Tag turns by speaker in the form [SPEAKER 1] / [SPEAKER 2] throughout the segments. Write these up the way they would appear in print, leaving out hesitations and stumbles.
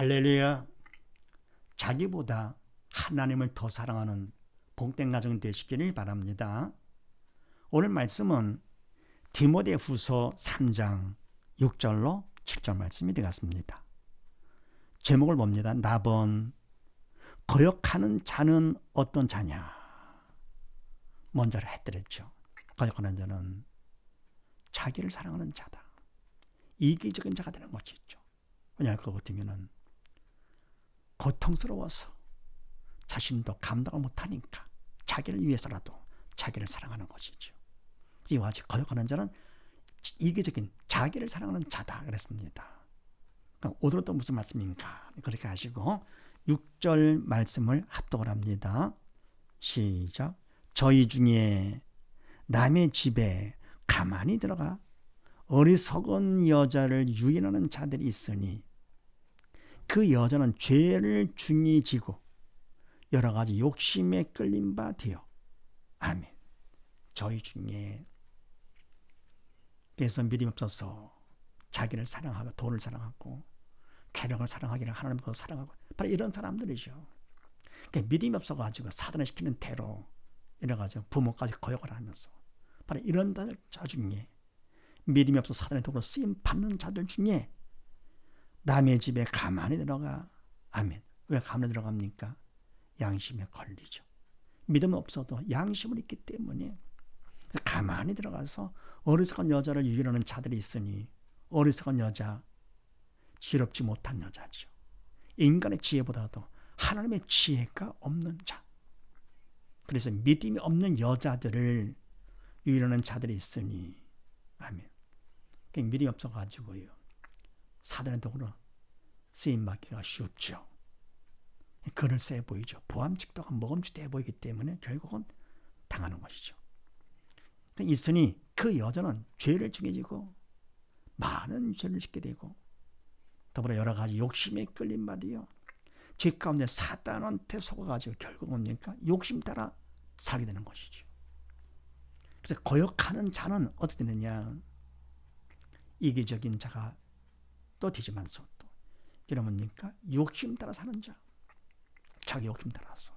[SPEAKER 1] 할렐루야. 자기보다 하나님을 더 사랑하는 복된 가정 되시기를 바랍니다. 오늘 말씀은 디모데후서 3장 6절로 7절 말씀이 되겠습니다. 제목을 봅니다. 나번 거역하는 자는 어떤 자냐? 먼저 해드렸죠. 거역하는 자는 자기를 사랑하는 자다. 이기적인 자가 되는 것이죠. 왜냐하면 그거 같으면 고통스러워서 자신도 감당을 못하니까 자기를 위해서라도 자기를 사랑하는 것이죠. 이와 같이 거역하는 자는 이기적인 자기를 사랑하는 자다 그랬습니다. 그러니까 오늘은 또 무슨 말씀인가? 그렇게 하시고 6절 말씀을 합독을 합니다. 시작. 저희 중에 남의 집에 가만히 들어가 어리석은 여자를 유인하는 자들이 있으니 그 여자는 죄를 중히 지고 여러 가지 욕심에 끌린 바 되어. 아멘. 저희 중에 그래서 믿음이 없어서 자기를 사랑하고 돈을 사랑하고 쾌락을 사랑하기를 하나님보다 사랑하고 바로 이런 사람들이죠. 그러니까 믿음이 없어가지고 사단을 시키는 대로 이래가지고 부모까지 거역을 하면서 바로 이런 자 중에 믿음이 없어 사단의 도구로 쓰임 받는 자들 중에 남의 집에 가만히 들어가. 아멘. 왜 가만히 들어갑니까? 양심에 걸리죠. 믿음은 없어도 양심은 있기 때문에 가만히 들어가서 어리석은 여자를 유인하는 자들이 있으니 어리석은 여자, 지혜롭지 못한 여자죠. 인간의 지혜보다도 하나님의 지혜가 없는 자. 그래서 믿음이 없는 여자들을 유인하는 자들이 있으니 아멘. 믿음이 없어가지고요. 사단의 도구로 쓰임받기가 쉽죠. 글을 세 보이죠. 보암직도가 먹음직해 보이기 때문에 결국은 당하는 것이죠. 있으니 그 여자는 죄를 중해지고 많은 죄를 짓게 되고 더불어 여러 가지 욕심에 끌린 바디요. 죄 가운데 사단한테 속아가지고 결국 뭡니까? 욕심 따라 살게 되는 것이죠. 그래서 거역하는 자는 어떻게 되느냐? 이기적인 자가 또 되지만서 또 이런 뭡니까? 욕심 따라 사는 자. 자기 욕심 따라서.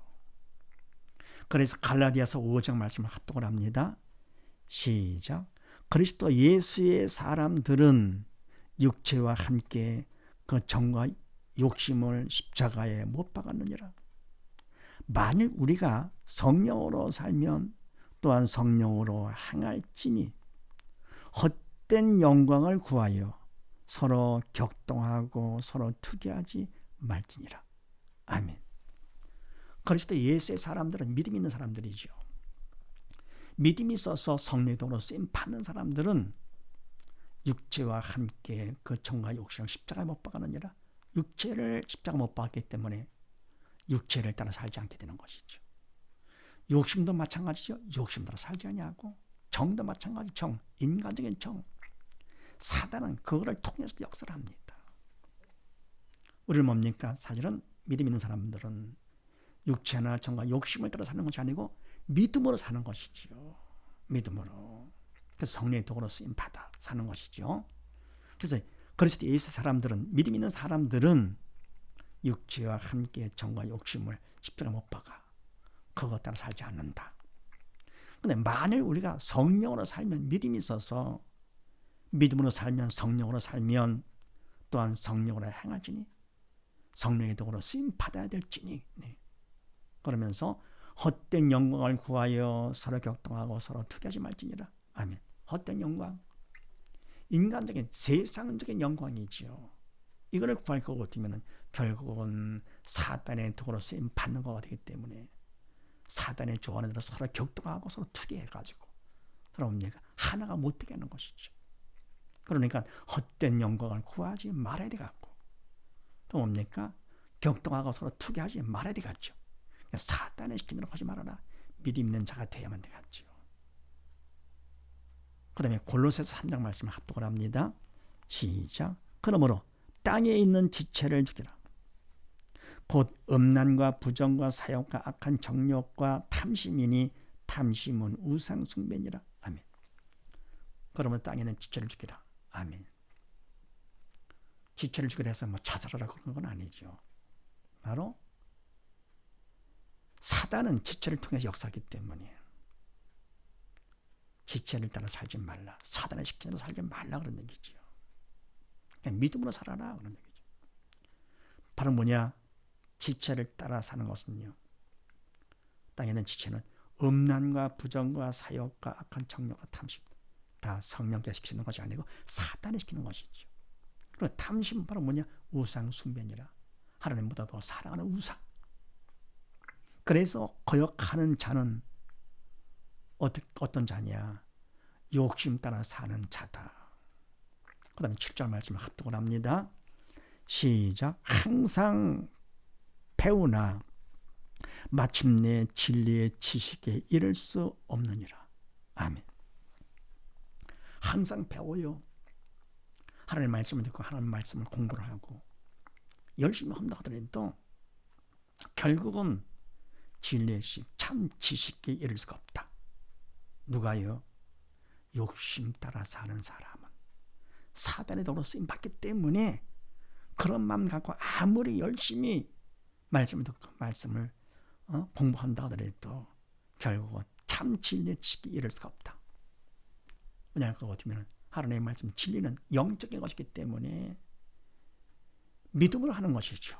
[SPEAKER 1] 그래서 갈라디아서 5장 말씀을 합독을 합니다. 시작. 그리스도 예수의 사람들은 육체와 함께 그 정과 욕심을 십자가에 못 박았느니라. 만일 우리가 성령으로 살면 또한 성령으로 행할지니 헛된 영광을 구하여 서로 격동하고 서로 투기하지 말지니라. 아멘. 그리스도 예수의 사람들은 믿음 있는 사람들이죠. 믿음이 있어서 성령의 도로 쓰임 받는 사람들은 육체와 함께 그 정과 욕심을 십자가에 못 박았느니라. 육체를 십자가 못 박았기 때문에 육체를 따라 살지 않게 되는 것이죠. 욕심도 마찬가지죠. 욕심 따라 살지 않냐고. 정도 마찬가지. 정, 인간적인 정. 사단은 그거를 통해서 역사를 합니다. 우리는 뭡니까? 사실은 믿음 있는 사람들은 육체나 정과 욕심을 따라 사는 것이 아니고 믿음으로 사는 것이지요. 믿음으로. 그래서 성령의 도구로 쓰임 받아 사는 것이죠. 그래서 그리스도 예수 사람들은 믿음 있는 사람들은 육체와 함께 정과 욕심을 십자가 못 박아. 그것 따라 살지 않는다. 그런데 만일 우리가 성령으로 살면 믿음이 있어서 믿음으로 살면 성령으로 살면 또한 성령으로 행할지니 성령의 도구로 쓰임 받아야 될지니 네. 그러면서 헛된 영광을 구하여 서로 격동하고 서로 투기하지 말지니라. 아멘. 헛된 영광. 인간적인 세상적인 영광이지요. 이거를 구할 것 같으면 결국은 사단의 도구로 쓰임 받는 것가 되기 때문에 사단의 조언에 들어 서로 격동하고 서로 투기해가지고 서로 하나가 못 되게 하는 것이죠. 그러니까 헛된 영광을 구하지 말아야 되겠고 또 뭡니까? 격동하고 서로 투기하지 말아야 되겠죠. 사단의 시키는 대로 하지 말아라. 믿음 있는 자가 되어야만 되겠죠. 그 다음에 골로새서 3장 말씀을 합독을 합니다. 시작. 그러므로 땅에 있는 지체를 죽이라. 곧 음란과 부정과 사욕과 악한 정욕과 탐심이니 탐심은 우상 숭배니라. 아멘. 그러므로 땅에 있는 지체를 죽이라. 아멘. 지체를 주게 해서 뭐 자살하라 그런 건 아니죠. 바로 사단은 지체를 통해서 역사하기 때문에 지체를 따라 살지 말라. 사단의 시키는 대로 살지 말라 그런 얘기죠. 그냥 믿음으로 살아라 그런 얘기죠. 바로 뭐냐? 지체를 따라 사는 것은요. 땅에 있는 지체는 음란과 부정과 사욕과 악한 정욕과 탐심 다 성령께서 시키는 것이 아니고 사단이 시키는 것이죠. 그리고 탐심은 바로 뭐냐? 우상 숭배니라. 하나님보다 더 사랑하는 우상. 그래서 거역하는 자는 어떤 자냐? 욕심 따라 사는 자다. 그 다음에 7절 말씀을 합독을 합니다. 시작. 항상 배우나 마침내 진리의 지식에 이를 수 없느니라. 아멘. 항상 배워요. 하나님의 말씀을 듣고 하나님의 말씀을 공부를 하고 열심히 한다 하더라도 결국은 진리의 참 지식에 이를 수가 없다. 누가요? 욕심 따라 사는 사람은 사단의 도로 쓰임받기 때문에 그런 마음 갖고 아무리 열심히 말씀을 듣고 말씀을 공부한다 하더라도 결국은 참 진리의 지식에 이를 수가 없다. 왜냐하면 그거 어쩌면 하나님의 말씀 진리는 영적인 것이기 때문에 믿음으로 하는 것이죠.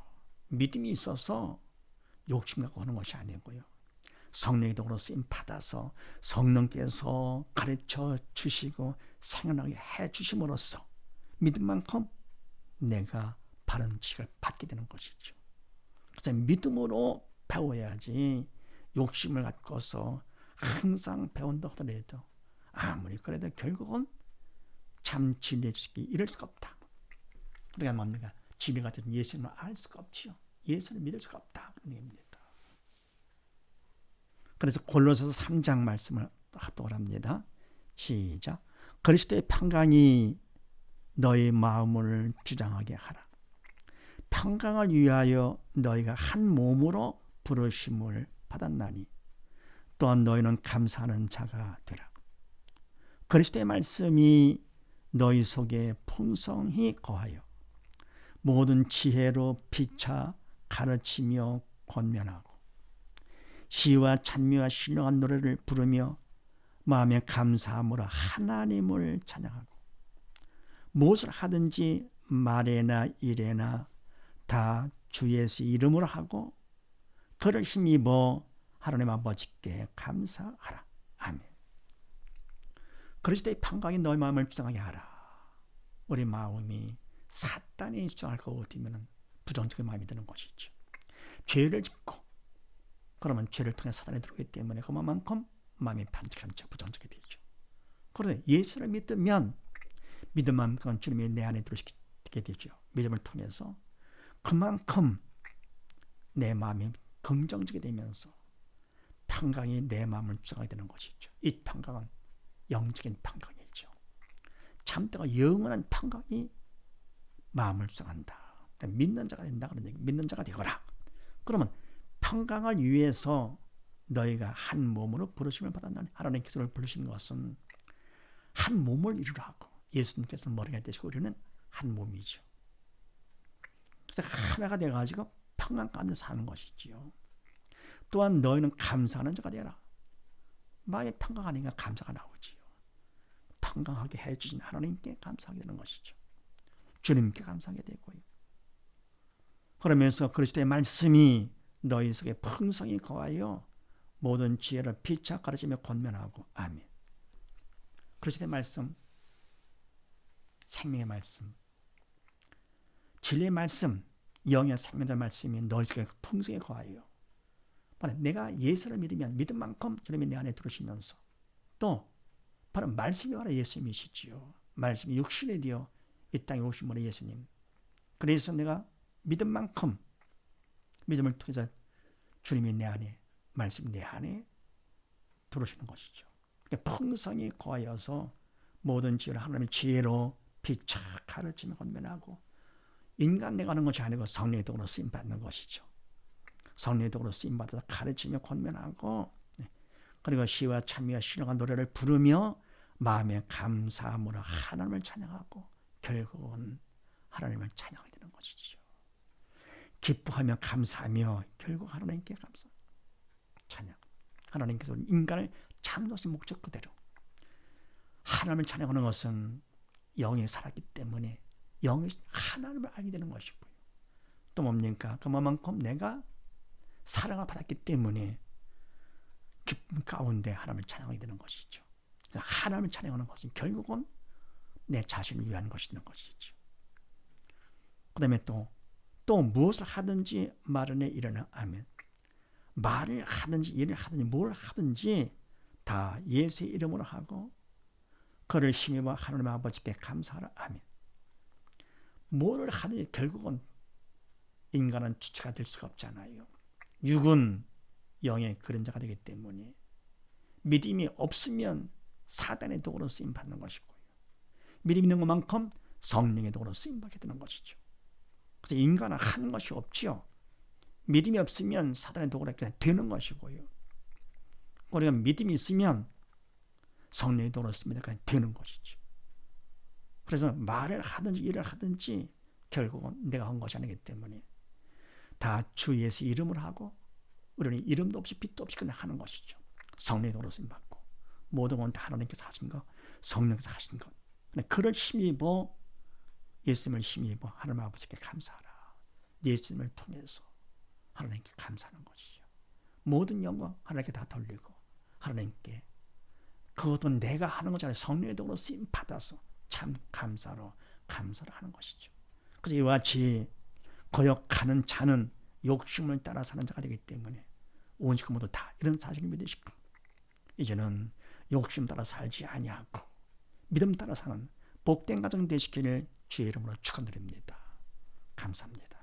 [SPEAKER 1] 믿음이 있어서 욕심 갖고 하는 것이 아니고요. 성령의 도로 쓰임 받아서 성령께서 가르쳐 주시고 생각나게 해 주심으로써 믿음만큼 내가 바른 지식을 받게 되는 것이죠. 그래서 믿음으로 배워야지 욕심을 갖고서 항상 배운다 하더라도 아무리 그래도 결국은 참 진리의 지식에 이를 수가 없다. 우리가 뭡니까? 진리 같은 예수님을 알 수가 없지요. 예수를 믿을 수가 없다. 그런 얘기입니다. 그래서 골로새서 3장 말씀을 합독을 합니다. 시작. 그리스도의 평강이 너희 마음을 주장하게 하라. 평강을 위하여 너희가 한 몸으로 부르심을 받았나니 또한 너희는 감사하는 자가 되라. 그리스도의 말씀이 너희 속에 풍성히 거하여 모든 지혜로 피차 가르치며 권면하고 시와 찬미와 신령한 노래를 부르며 마음에 감사함으로 하나님을 찬양하고 무엇을 하든지 말에나 일에나 다 주 예수 이름으로 하고 그를 힘입어 하나님 아버지께 감사하라. 아멘. 그리스도의 평강이 너희 마음을 주장하게 하라. 우리 마음이 사단이 주장할 것 같으면 부정적인 마음이 드는 것이죠. 죄를 짓고 그러면 죄를 통해 사단이 들어오기 때문에 그만큼 마음이 반짝한 척 부정적이 되죠. 그런데 예수를 믿으면 믿음만큼 주님이 내 안에 들어오시게 되죠. 믿음을 통해서 그만큼 내 마음이 긍정적이 되면서 평강이 내 마음을 주장하게 되는 것이죠. 이 평강은 영적인 평강이죠. 참되고 영원한 평강이 마음을 주장한다. 그러니까 믿는 자가 된다. 그런 얘기. 믿는 자가 되거라. 그러면 평강을 위해서 너희가 한 몸으로 부르심을 받았나니 하나님께서 부르신 것은 한 몸을 이루라고. 예수님께서는 머리가 되시고 우리는 한 몸이죠. 그래서 하나가 되어가지고 평강 가운데 사는 것이지요. 또한 너희는 감사하는 자가 되라. 마음에 평강하니까 감사가 나오지요. 평강하게 해주신 하나님께 감사하게 되는 것이죠. 주님께 감사하게 되고요. 그러면서 그리스도의 말씀이 너희 속에 풍성히 거하여 모든 지혜를 피차 가르치며 권면하고. 아멘. 그리스도의 말씀, 생명의 말씀, 진리의 말씀, 영의 생명의 말씀이 너희 속에 풍성히 거하여 바로 내가 예수를 믿으면 믿은 만큼 주님이 내 안에 들어오시면서 또 바로 말씀이 바로 예수님이시지요. 말씀이 육신이 되어 이 땅에 오신 분의 예수님. 그래서 내가 믿은 만큼 믿음을 통해서 주님이 내 안에 말씀이 내 안에 들어오시는 것이죠. 그러니까 풍성히 거하여서 모든 지혜를 하나님의 지혜로 피차 가르치며 권면하고 인간 내가 하는 것이 아니고 성령의 도구로 쓰임받는 것이죠. 성령의 도구로 쓰임받아서 가르치며 권면하고 그리고 시와 찬미와 신령한 노래를 부르며 마음에 감사함으로 하나님을 찬양하고 결국은 하나님을 찬양하게 되는 것이죠. 기뻐하며 감사하며 결국 하나님께 감사, 찬양. 하나님께서 인간을 창조하신 목적 그대로 하나님을 찬양하는 것은 영이 살았기 때문에 영이 하나님을 알게 되는 것이고요. 또 뭡니까? 그만큼 내가 사랑을 받았기 때문에 기쁨 가운데 하나님을 찬양하게 되는 것이죠. 하나님을 찬양하는 것은 결국은 내 자신을 위한 것이는 것이죠. 그 다음에 또 무엇을 하든지 말은에 일어나 아멘. 말을 하든지 일을 하든지 뭘 하든지 다 예수의 이름으로 하고 그를 힘입어 하나님 아버지께 감사하라 아멘. 뭐를 하든지 결국은 인간은 주체가 될 수가 없잖아요. 육은 영의 그림자가 되기 때문에 믿음이 없으면 사단의 도구로 쓰임받는 것이고요. 믿음이 있는 것만큼 성령의 도구로 쓰임받게 되는 것이죠. 그래서 인간은 하는 것이 없지요. 믿음이 없으면 사단의 도구로 되는 것이고요. 우리가 믿음이 있으면 성령의 도구로 쓰면 되는 것이죠. 그래서 말을 하든지 일을 하든지 결국은 내가 한 것이 아니기 때문에 다 주 예수 이름을 하고 우리는 이름도 없이 빛도 없이 그냥 하는 것이죠. 성령의 도구로 쓰임받고 모든 건 다 하나님께서 하신 것, 성령께서 하신 것. 그를 힘입어 예수님을 힘입어 하나님 아버지께 감사하라. 예수님을 통해서 하나님께 감사하는 것이죠. 모든 영광 하나님께 다 돌리고 하나님께 그것도 내가 하는 것이 아니라 성령의 도구로 쓰임 받아서 참 감사로 감사를 하는 것이죠. 그래서 이와 같이 거역하는 자는 욕심을 따라 사는 자가 되기 때문에 오직 모두 다 이런 사실을 믿으시고 이제는 욕심 따라 살지 아니하고 믿음 따라 사는 복된 가정 되시기를 주의 이름으로 축원드립니다. 감사합니다.